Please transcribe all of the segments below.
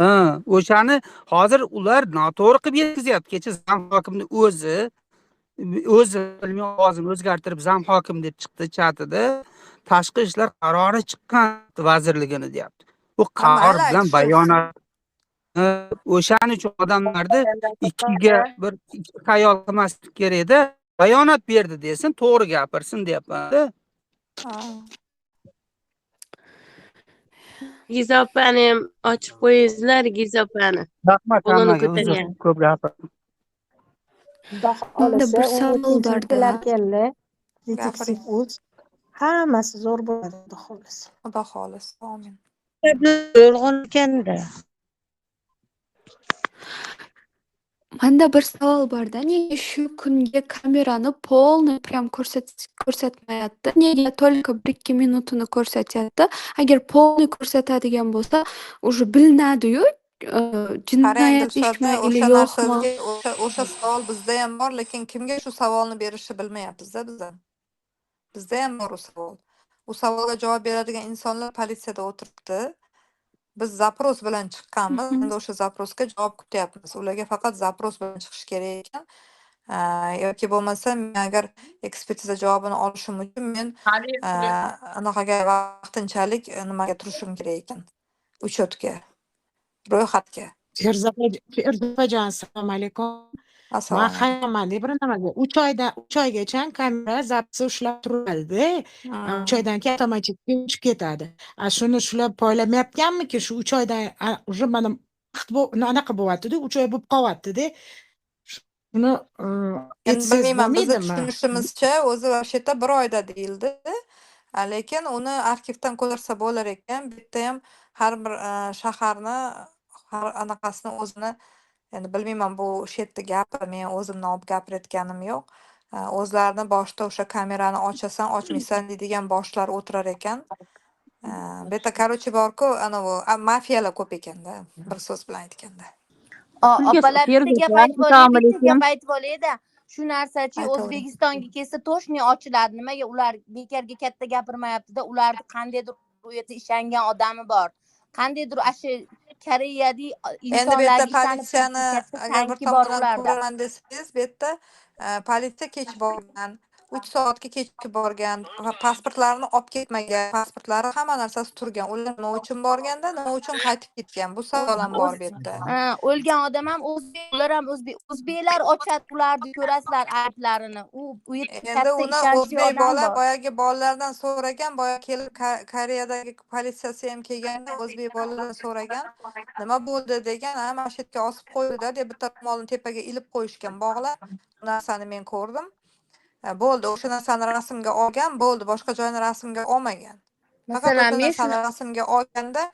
Ha, o'shani hozir ular noto'g'ri qilib yetkazyapti. Kecha zam hokimni o'zi bilmay ovozini o'zgartirib zam hokim deb chiqdi chatida. Tashqi ishlar qarori chiqqan vazirligini deyapti. Bu qaror mayli bilan aytishaversin. bayonot o'shaning uchun odamlarni ikkiga bir ikki xayol qilmaslik kerakda. Bayonot berdi desin, to'g'ri gapirsin deyapman-da. Gizopani ham ochib qo'yingizlar, Gizopani. Rahmat Qo'lini hammaga, uzr, ko'targan. ko'p gapirdim. Xudo Unda xohlasa bir savol 17-yillar borda. keldi. Gapiring. Detektiv.uz hammasi zo'r bo'ladi, xudo xohlasa. Xudo xohlasa. Amin. Yo'rg'on ekanda. Manda bir savol borda. Nega shu kunga kamerani polniy prям ko'rsatmayapti? Nega только 1-2 minutini ko'rsatyapti? Agar polniy ko'rsatadigan bo'lsa, уже bilinadi-yu, Qarang jinoyat Dilshod, ishmi o'sha или yo'qmi? narsasiga o'sha savol bizda ham bor, lekin kimga shu savolni berishni bilmayapmiz-da biz. Bizda ham bor u savol. U savolga javob beradigan insonlar politsiyada o'tiribdi. Biz zapros bilan chiqqanmiz. Endi o'sha zaprosga javob kutyapmiz. Ularga faqat zapros bilan chiqish kerak ekan. Yoki bo'lmasa men agar ekspertiza javobini olishim uchun men anaqaga vaqtinchalik nimaga turishim kerak ekan. Uchotga, ro'yxatga. Ferzopajon, assalomu alaykum. Men Assalomu alaykum. hayronman bir nimaga. 3 oygacha kamera zapsi ushlab turadi. 3 oydan keyin avtomatik o'chib ketadi. Shuni shular poylamayotganmiki, shu 3 oydan уже mana anaqa bo'lyapti-da, 3 oy bo'lib qolyapti-da. Shuni Endi bilmayman, bizni bo'lmaydimi? tushunishimizcha o'zi o'sha yerda 1 oyda deyildi. Lekin uni arxivdan ko'rsa bo'lar ekan. Bu yerda ham har bir shaharni har anaqasini o'zini, endi bilmayman bu o'sha yerda gapi, men o'zimni olib gapirayotganim yo'q. O'zlarini boshida o'sha kamerani ochasan, ochmaysan deydigan boshlar o'tirar ekan. Bu yerda короче borku, anavi mafiyalar ko'p ekanda, bir so'z bilan aytganda. Opalar bitta gap aytib olay, bitta gap aytib olayda. Shu narsachi Aytavering. O'zbekistonga kelsa to'shni ochiladi. Nimaga ular bekorga katta gapirmayapti-da? Ularni qandaydir u yerda ishlangan odami bor. Qandaydir ashu Koreyadagi Endi bu yerda insonlarga ishlanib politsiyani katta agar bir tanki bor tomondan ularda. ko'raman desangiz, bu yerda politsiya kech borgan, 3 soatga kechikib borgan, pasportlarini olib ketmagan, pasportlari hamma narsasi turgan. Ular nima uchun borganda, nima uchun qaytib ketgan? Bu savol ham bor bu yerda. O'lgan odam ham o'zbek, ular ham o'zbeklar ochadi ularni, ko'rasizlar ayblarini. U yerda Endi katta uni ishonchli o'zbek odam bola bor. boyagi bolalardan so'ragan, boya kelib Koreyadagi politsiyasi ham kelganda o'zbek bolalardan so'ragan, nima bo'ldi degan, mana shu yerga osib qo'ydi-da deb bitta ro'molni tepaga ilib qo'yishgan bog'lab. Bu narsani men ko'rdim. Bo'ldi, o'sha narsani rasmga olgan, bo'ldi, boshqa joyni rasmga olmagan. Faqat Masalan, o'sha men narsani rasmga olganda,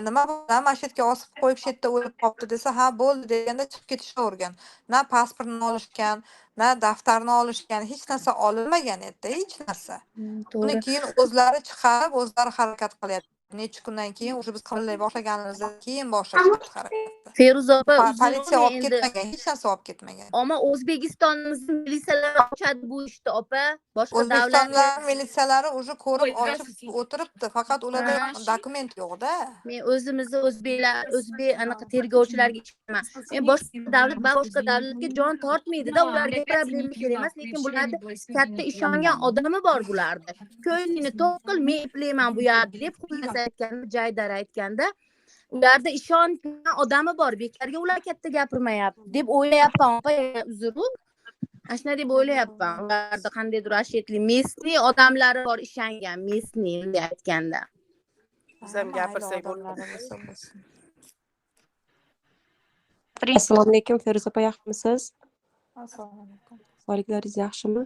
nima bo'ldi, mana shu yerga osib qo'yib shu yerda o'lib qolibdi desa, ha bo'ldi deganda chiqib ketishavergan. Na pasportini olishgan, na daftarni olishgan, hech narsa olinmagan edi, hech narsa. Uni keyin o'zlari chiqarib, o'zlari harakat qilyapti. Necha kundan keyin o'sha biz qilay boshlaganimizdan keyin boshlashyapti harakatni. Feruza opa, Politsiya uzr olib endi. ketmagan, hech narsa olib ketmagan. Ammo O'zbekistonimizning militsiyalari ochadi bu ishni opa. Boshqa O'zbekistonlar davlat militsiyalari уже ko'rib ochib o'tiribdi, faqat ularda dokument yo'q-da. men o'zimizni o'zbek anaqa tergovchilarga ishonaman. Men boshqa davlatga jon tortmaydi-da, ularga problema kerak emas, lekin bularda katta ishongan odami bor bularda. Ko'nglingni to'q qil, men eplayman bu yerda deb xullas aytganda, Jaydar aytganda, ularda ishongan odami bor. Bekorga ular katta gapirmayapti deb o'ylayapman, opa, uzr-u. Ashna deb o'ylayapman. Ularda qandaydir ashetli mesni odamlari bor, ishongan mesni deb aytganda. Biz ham gapirsak bo'ladi. Assalomu alaykum, Feruza opa, yaxshimisiz? Assalomu alaykum. Sog'liklaringiz yaxshimi?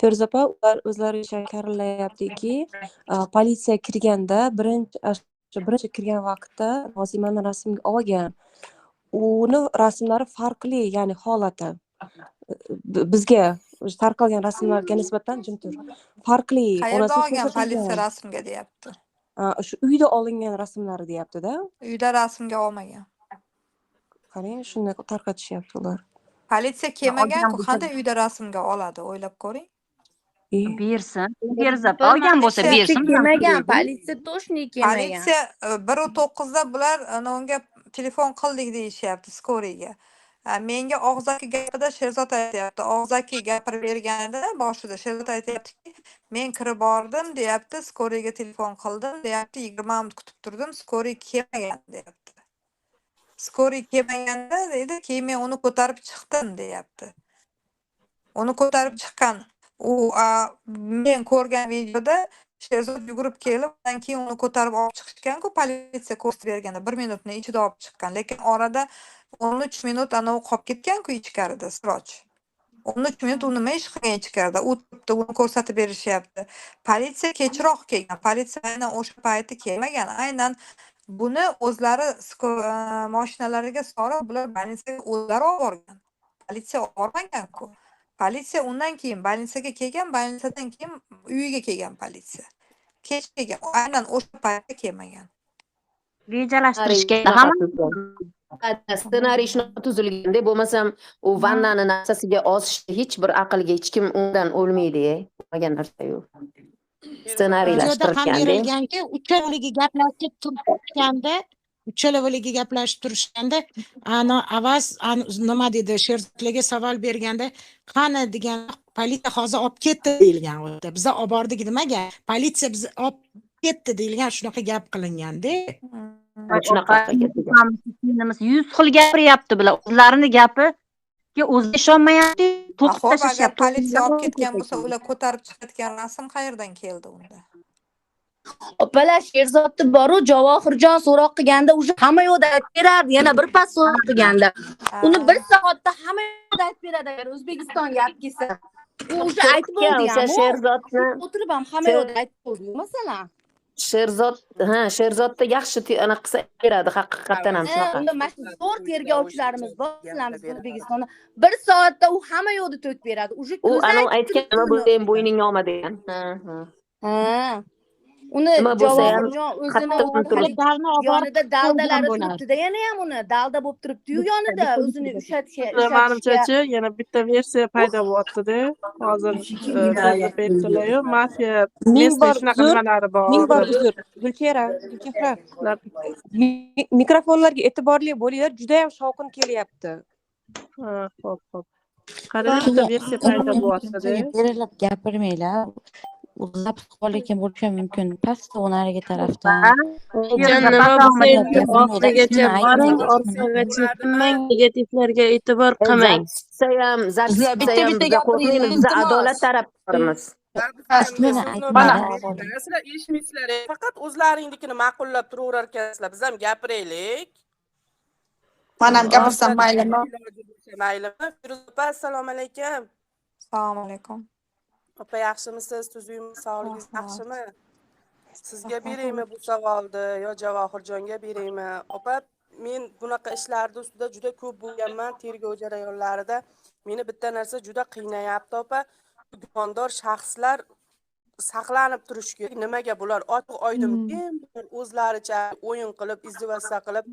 Feruza opa, ular o'zlari shakarlayaptiki, politsiya kirganda birinchi kirgan vaqtda Nozimani rasmga olgan. Uni rasmlari farqli, ya'ni holati. Bizga tarqalgan rasmlarga nisbatan jim tur. Farqli. Qayerda olgan politsiya rasmga deyapti. Shu uyda olingan rasmlari deyapti-da. Uyda rasmga olmagan. Qarang, shunday tarqatishyapti ular. Politsiya kelmagan-ku, qanday uyda rasmga oladi, o'ylab ko'ring. bersin. Deriza opa olgan bo'lsa Politsiya bersin. kelmagan, politsiya точно kelmagan. Politsiya 1:09 bular unga telefon qildik deyishyapti skoriga. Menga og'zaki gapida Sherzod aytyapti. Og'zaki gapirib berganida boshida Sherzod aytyaptiki, men kirib bordim deyapti, skoriga telefon qildim deyapti, 20 minut kutib turdim, skori kelmagan deyapti. Skori kelmaganda deydi, keyin men uni ko'tarib chiqdim deyapti. Uni ko'tarib chiqqan men ko'rgan videoda Sherzod yugurib kelib, undan keyin uni ko'tarib olib chiqishgan-ku, politsiya ko'rsatib berganda 1 minutni ichida olib chiqqan. Lekin orada 13 minut anavi qolib ketgan-ku ichkarida Siroj. 13 minut u nima ish qilgan ichkarida? U turibdi, uni ko'rsatib berishyapti. Politsiya kechroq kelgan. Politsiya aynan o'sha payti kelmagan. Aynan buni o'zlari mashinalariga solib, bular politsiyaga o'zlari olib borgan. Politsiya olib bormagan-ku. Politsiya undan keyin больницаga kelgan, больницаdan keyin uyiga kelgan politsiya. Kech kelgan. Aynan o'sha paytda kelmagan. Rejalashtirishga Ssenariy shunaqa tuzilganda, bo'lmasam u vannani narsasiga osishda hech bir aqlga hech kim undan o'lmaydi. Bo'lmagan narsa yo'q. Videoda ham Ssenariylashtirganda. berilganki, uchalovligi gaplashib turishganda, uchalovligi gaplashib turishganda, avaz nima dedi, Sherzodlarga savol berganda, qani degan, politsiya hozir olib ketdi deyilgan o'ta. Biz olib bordik demagan. Politsiya bizni olib ketdi deyilgan, shunaqa gap qilinganda. Shunaqa qilgan. 100 xil gapiryapti bular. O'zlarini gapiga o'zi ishonmayapti. To'qib Xo'p, agar tashlashyapti. politsiya olib ketgan bo'lsa, ular ko'tarib chiqayotgan rasm qayerdan keldi unda? Opalar Sherzodni boru Javohirjon so'roq qilganda уже hamma yo'lda aytib berardi. Yana bir pas so'roq qilganda. Uni 1 soatda hamma yo'lda aytib beradi agar O'zbekistonga olib kelsa. U уже aytib bo'ldi O'sha ham. Sherzodni O'tirib ham hamma yo'lda aytib bo'ldi, masalan. Sherzodda yaxshi anaqa qilsa beradi, haqiqatan ham shunaqa. Unda mana zo'r tergovchilarimiz bor, sizlarimiz O'zbekistonda 1 soatda u hamma yo'lda to'kib beradi. Уже U anav aytgan, nima bo'lsa ham bo'yning yog'ma degan. Ha. Uni Nima bo'lsa ham Javohirjon qattiq o'zini Dalni olib borib yonida daldalari bo'ladi. turibdi-da, yana ham uni dalda bo'lib turibdi-yu yonida o'zini ushlatishga. Manimcha yana bitta versiya paydo bo'lyapti-da. Hozir Bersalayu mafiya mesda shunaqa nimalari bor. Ming bor uzr. Gulchehra. Mikrofonlarga e'tiborli bo'linglar, juda ham shovqin kelyapti. Ha, xo'p. Qarang, bitta versiya paydo bo'lyapti-da. Berilib gapirmanglar. Uzab qolgan bo'lishi mumkin. Pastda o'nariga tarafdan. Nima bo'lsa oxirigacha boring, orqagacha tinmang, negativlarga e'tibor qilmang. Bitta qo'rqmaymiz, biz adolat tarafdorimiz. Sizlar eshitmaysizlar, faqat o'zlaringnikini ma'qullab turaverar ekansizlar. Biz ham gapiraylik. Men ham gapirsam maylimi? Maylimi? Firuza opa, assalomu alaykum. Assalomu alaykum. Opa, yaxshimisiz? Tuzumingiz, sog'ligingiz yaxshimi? Sizga beraymi bu savolni yo Javohirjonga beraymi? Opa, men bunaqa ishlarda ustida juda ko'p bo'lganman, tergov jarayonlarida. Meni bitta narsa juda qiynayapti, opa. Gumondor shaxslar saqlanib turishi kerak. Nimaga bular ochiq oydin o'zlaricha o'yin qilib, izdivosiya qilib,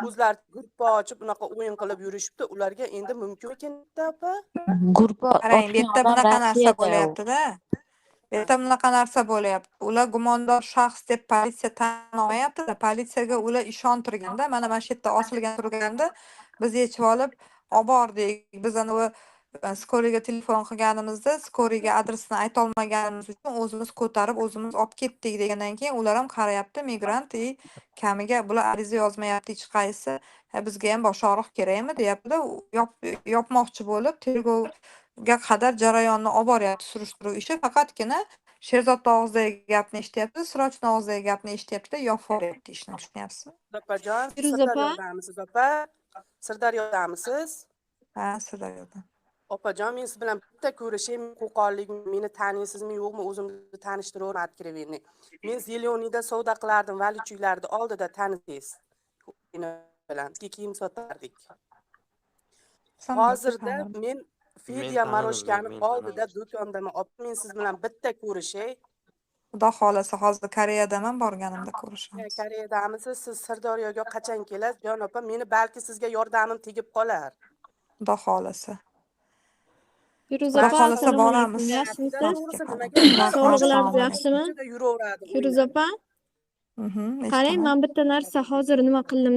o'zlari guruh ochib, unaqa o'yin qilib yurishibdi. Ularga endi mumkin ekan-da, opa? Qarang, bu yerda bunaqa narsa bo'lyapti-da. Bu yerda bunaqa narsa bo'lyapti. Ular gumondor shaxs deb politsiya tan olmayapti-da. Politsiyaga ular ishontirganda, mana shu yerda osilgan turganda biz yechib olib bordik. Biz anavi skoriga telefon qilganimizda, skoriga adresini ayta olmaganimiz uchun o'zimiz ko'tarib, o'zimiz olib ketdik degandan keyin ular ham qarayapti, migrant kamiga bular ariza yozmayapti hech qaysi. Bizga ham bosh og'riq kerakmi deyapti-da, yopmoqchi bo'lib tergovga qadar jarayonni olib boryapti surishtiruv ishi. Faqatgina Sherzod og'zidagi gapni eshityapti, Sirojning og'zidagi gapni eshityapti, yopib boryapti ishni, tushunyapsizmi? Opajon, Sirdaryodamisiz, opa? Sirdaryodamisiz? Ha, Sirdaryoda. Opajon, men siz bilan bitta ko'rishay, qo'qonligim, meni taniysizmi yo'qmi, o'zimni tanishtiraver, atkireverni. Men Zelionida savdo qilardim, Valichuylarda oldida tanisiz. Bilan kiyim sotardik. Hozirda men Fedya Maroshkani oldida do'kondaman. Men siz bilan bitta ko'rishay. Xudo xolasa hozir Koreyadaman, borganimda ko'rishamiz. Koreyadamisiz? Siz Sirdaryoga qachon kelasiz, jon opa? Meni balki sizga yordamim tegib qolar. Xudo xolasa. Xudo xohlasa boramiz. To'g'risi nimaga Sog'liqlarimiz yaxshimi? Yuraveradi. Feruza opa, qarang, men bitta narsa hozir nima qildim